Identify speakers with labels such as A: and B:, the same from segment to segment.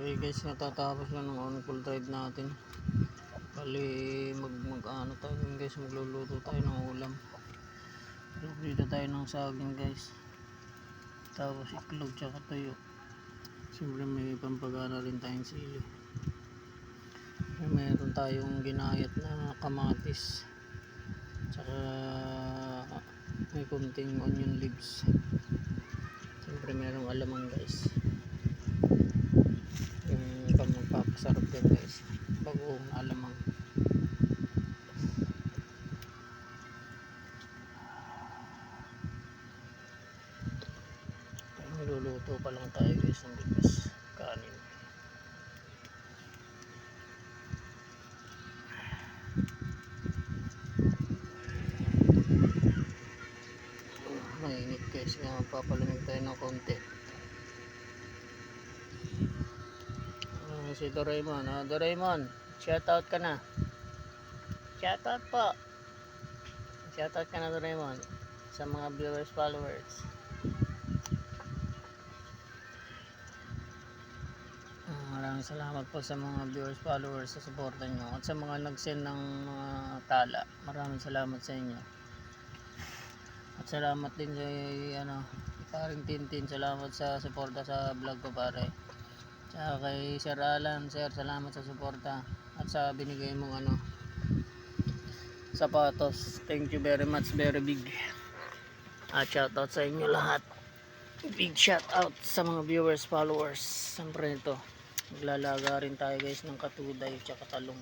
A: Okay guys, natatapos na ng on-call drive natin. Bali ano tayo guys, magluluto tayo ng ulam. Dito tayo ng saging guys, tapos itlog tsaka tuyo. Siyempre may pampagana rin tayong sili. Meron tayong ginayat na kamatis, tsaka may kunting onion leaves. Siyempre merong alamang guys, yung magpapasarap yan guys, bagoong alamang. Niluluto pa lang tayo guys ng bigas kanin. Mainit guys, kaya magpapalamig tayo ng konti. Si Doraemon, Doraemon, shoutout ka na. Shoutout po. Shoutout ka na Doraemon sa mga viewers, followers. Maraming salamat po sa mga viewers, followers sa suporta nyo, at sa mga nag-send ng mga tala. Maraming salamat sa inyo. At salamat din sa paring Tintin, salamat sa suporta sa vlog ko pare. Tsaka kay Sir Alan, Sir, salamat sa suporta at sa binigay mong sapatos. Thank you very much, very big. At shoutout sa inyo lahat. Big shoutout sa mga viewers, followers. Siyempre ito, maglalaga rin tayo guys ng katuday tsaka talong.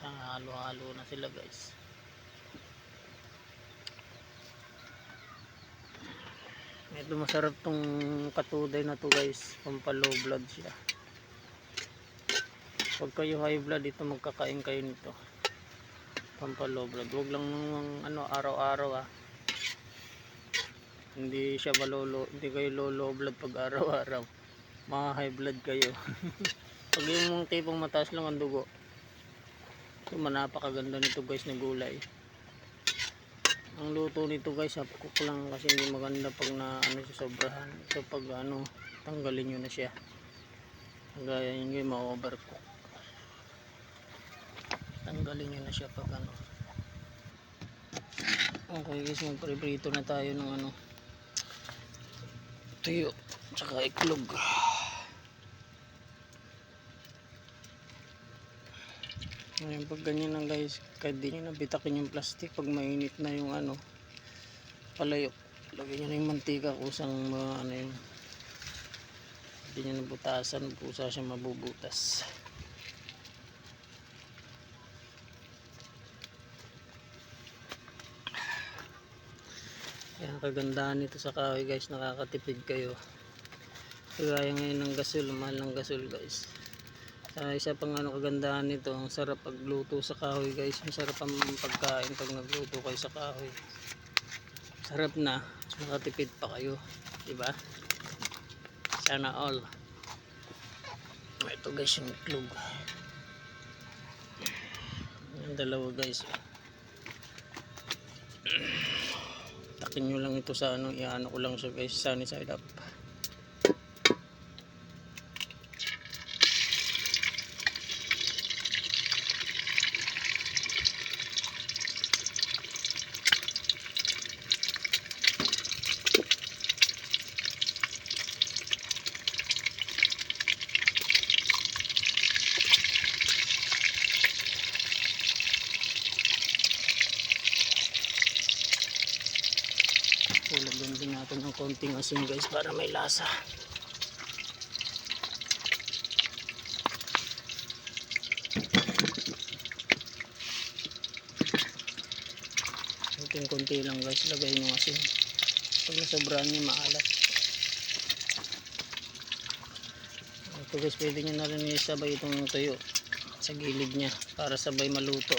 A: Halo-halo na sila guys. Ito masarap tong katuday na to guys, pampalow blood siya. Pag kayo high blood, ito magkakain kayo nito, pampalow blood. Huwag lang araw-araw hindi siya hindi kayo low blood pag araw-araw, mga high blood kayo. Pag yung tipong mataas lang ang dugo, ito napakaganda nito guys na gulay. Ang luto nito guys, cook lang kasi hindi maganda pag siya sobrahan. So pag tanggalin nyo na siya, gaya nyo yung ma-overcook, tanggalin nyo na siya pag Okay guys, magpriprito na tayo ng tuyo tsaka iklog. Ngayon pag ganyan lang guys, kahit di nyo nabitakin yung plastic, pag mainit na yung palayok, lagyan nyo na yung mantika, kusang yun, hindi nyo nabutasan, pusa siya mabubutas. Yan kagandahan nito sa kahoy guys, nakakatipid kayo. Kagaya ngayon ng gasol, mahal ng gasol guys. Isa pang kagandahan nito, ang sarap pagluto sa kahoy guys. Masarap ang pagkain pag nagluto kayo sa kahoy. Sarap na, makatipid pa kayo, diba? Sana all. Ito guys yung itlog, yung dalawa guys. Takin nyo lang ito sa iano ko lang siya guys, sunny side up. Lagyan din natin ng konting asin guys para may lasa. Konti lang guys, lagay yung asin. Pag nasobrahan niya maalat. Ito guys, pwede nyo na rin isabay itong tuyo sa gilid niya para sabay maluto.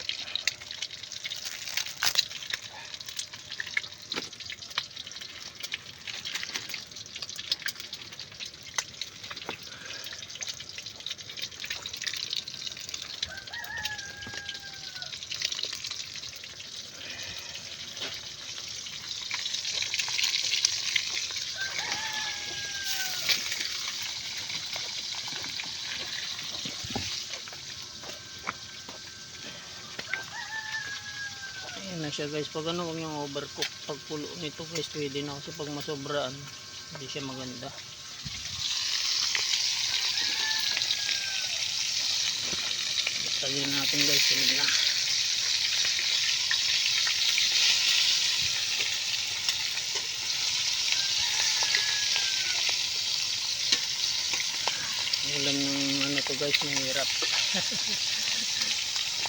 A: na siya guys. Pag ano, huwag niyong overcook. Pag pulo nito guys, pwede na, kasi pag masobraan hindi siya maganda. Tagyan natin guys, sunod na. Ulam ng ano to guys, mahirap.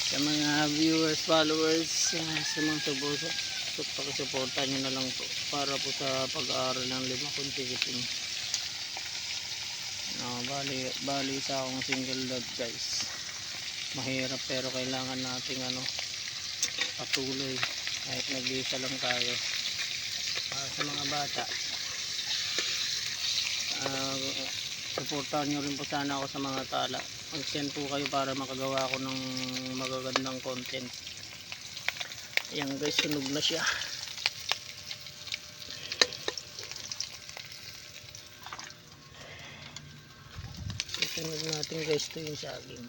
A: Sa mga viewers, followers, sa mga subuso, pakisuporta nyo na lang po para po sa pag-aaral ng 5 kunti-kiting. Bali sa akong single dad guys. Mahirap pero kailangan nating ano, patuloy kahit nag-iisa lang tayo para sa mga bata. Suportahan nyo rin po sana ako sa mga tala. Mag-send po kayo para makagawa ako ng magagandang content. Ayan guys, sunog na siya. Sunog natin guys, ito yung saging.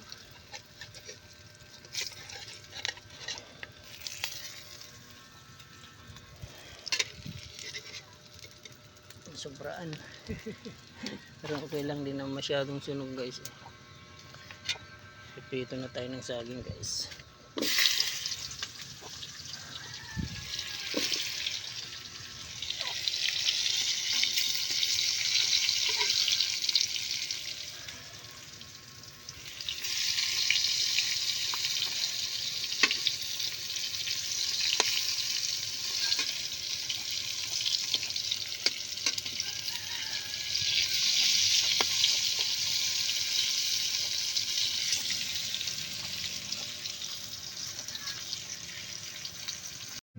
A: Sobraan. Pero okay lang, din naman masyadong sunog guys. Pipito na tayo ng saging guys.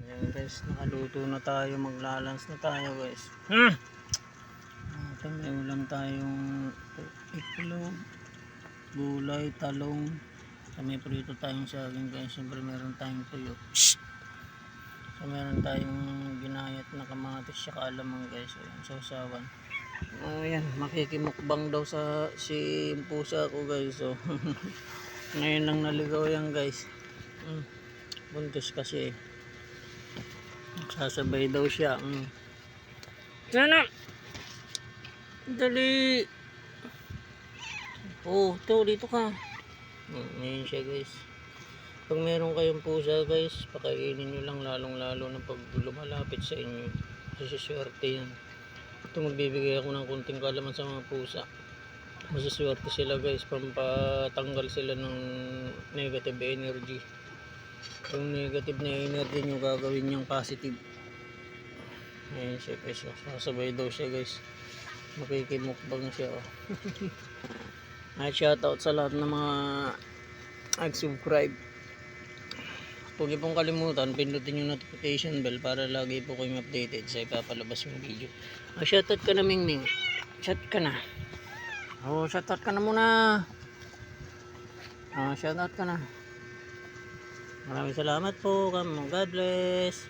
A: Ayan guys, nakaluto na tayo, maglalans na tayo guys. Ito may ulam tayong itlog, gulay, talong. May prito tayong saging guys. Siyempre meron tayong tuyo. So meron tayong ginayat na kamatis siya kaalamang guys. Ayan, sausawan. Ayan, makikimukbang daw sa si pusa ko guys. So ngayon lang naligaw yan guys. Buntis kasi eh. Sasabay daw siya. Sana! Dali! Oh, dito ka. Ngayon siya guys. Pag meron kayong pusa guys, pakainin nyo lang, lalong lalo na pag lumalapit sa inyo. Kasi swerte yan. Ito, magbibigay ako ng kunting kalaman sa mga pusa. Masaswerte sila guys, pampatanggal sila ng negative energy. Yung negative na energy nyo, gagawin niyang positive. Ayan siya guys, sasabay daw siya guys. Makikimukbang siya. At shoutout sa lahat ng mga nag-subscribe. Huwag niyo pong kalimutan, pindutin yung notification bell para lagi po kayong updated sa ipapalabas yung video. Shoutout ka na, Mingming. Shout ka na. Shoutout ka na muna. Shoutout ka na. Maraming salamat po. God bless.